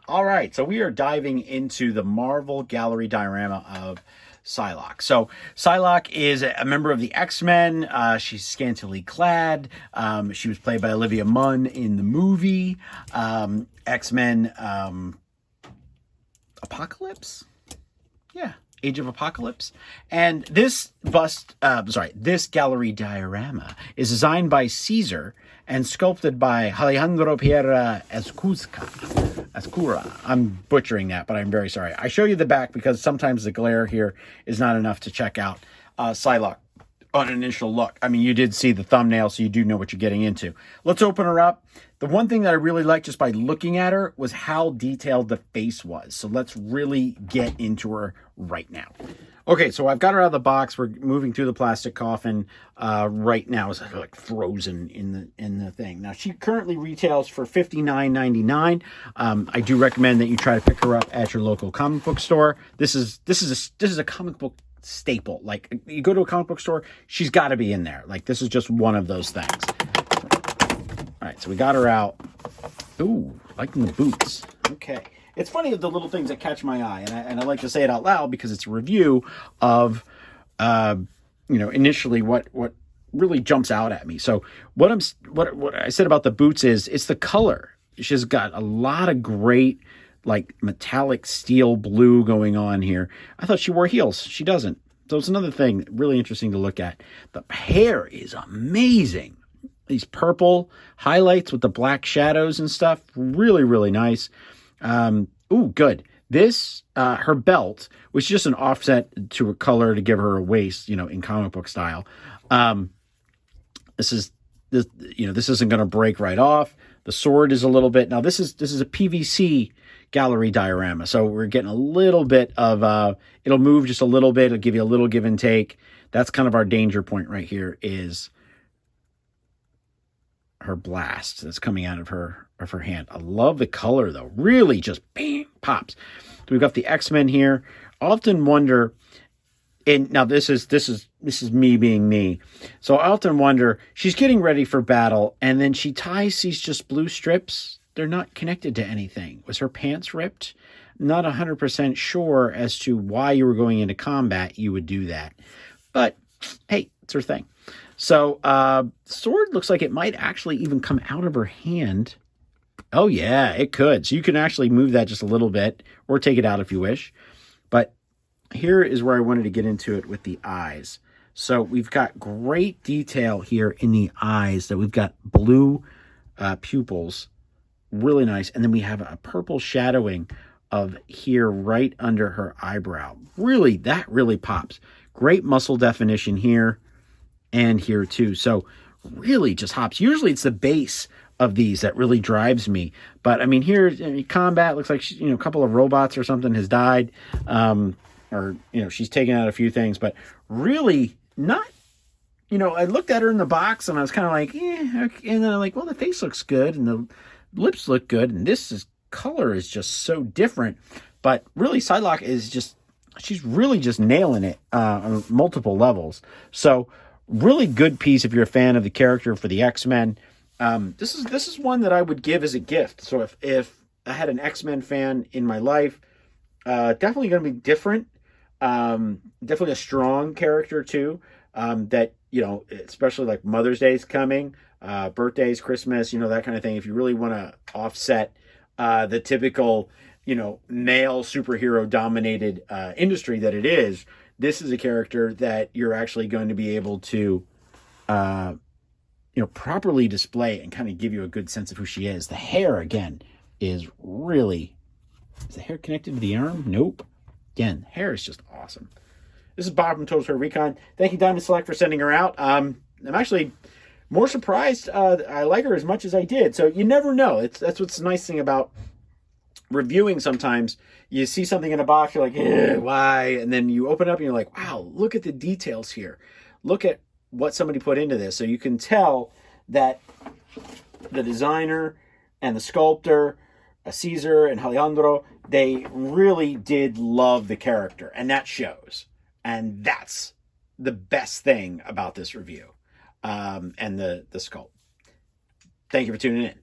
All right, so we are diving into the Marvel Gallery Diorama of Psylocke. So Psylocke is a member of the X-Men. She's scantily clad. She was played by Olivia Munn in the movie X-Men Apocalypse. Yeah, Age of Apocalypse. And this this gallery diorama is designed by Caesar and sculpted by Alejandro Pereira Ezcurra. I'm butchering that, but I'm very sorry. I show you the back because sometimes the glare here is not enough to check out Psylocke on an initial look. I mean, you did see the thumbnail, so you do know what you're getting into. Let's open her up. The one thing that I really liked just by looking at her was how detailed the face was. So let's really get into her right now. Okay, so I've got her out of the box. We're moving through the plastic coffin right now. It's like frozen in the thing. Now, she currently retails for $59.99. I do recommend that you try to pick her up at your local comic book store. This is a comic book staple. Like, you go to a comic book store, she's got to be in there. Like, this is just one of those things. All right, so we got her out. Ooh, liking the boots. Okay. It's funny the little things that catch my eye, and I like to say it out loud because it's a review of, initially what really jumps out at me. So what I said about the boots is it's the color. She's got a lot of great like metallic steel blue going on here. I thought she wore heels. She doesn't. So it's another thing really interesting to look at. The hair is amazing. These purple highlights with the black shadows and stuff. Really, really nice. Ooh, good. This, her belt was just an offset to a color to give her a waist, in comic book style. This isn't going to break right off. The sword is a little bit. Now this is a PVC gallery diorama. So we're getting a little bit of, it'll move just a little bit. It'll give you a little give and take. That's kind of our danger point right here is her blast that's coming out of her hand. I love the color though. Really just bang, pops. So we've got the X-Men here. I often wonder, and now this is me being me. So I often wonder, she's getting ready for battle and then she ties these just blue strips. They're not connected to anything. Was her pants ripped? Not 100% sure as to why you were going into combat you would do that. But hey, it's her thing. So, sword looks like it might actually even come out of her hand. Oh, yeah, it could. So you can actually move that just a little bit or take it out if you wish. But here is where I wanted to get into it with the eyes. So we've got great detail here in the eyes that we've got blue pupils. Really nice. And then we have a purple shadowing of here right under her eyebrow. Really, that really pops. Great muscle definition here. And here too. So really just hops. Usually it's the base of these that really drives me. But I mean, here in combat looks like, a couple of robots or something has died. She's taken out a few things, but really not, I looked at her in the box and I was kind of like, okay. And then I'm like, well, the face looks good and the lips look good. And color is just so different. But really Psylocke she's really just nailing it on multiple levels. So really good piece if you're a fan of the character for the X-Men. This is one that I would give as a gift. So if I had an X-Men fan in my life, definitely going to be different. Definitely a strong character too. That especially like Mother's Day is coming, birthdays, Christmas, that kind of thing. If you really want to offset the typical male superhero dominated industry that it is. This is a character that you're actually going to be able to, properly display and kind of give you a good sense of who she is. The hair, again, is really... Is the hair connected to the arm? Nope. Again, hair is just awesome. This is Bob from Total Fair Recon. Thank you, Diamond Select, for sending her out. I'm actually more surprised. I like her as much as I did. So you never know. That's what's the nice thing about reviewing sometimes. You see something in a box, you're like, why? And then you open it up and you're like, wow, look at the details here. Look at what somebody put into this. So you can tell that the designer and the sculptor, Caesar and Alejandro, they really did love the character. And that shows. And that's the best thing about this review and the sculpt. Thank you for tuning in.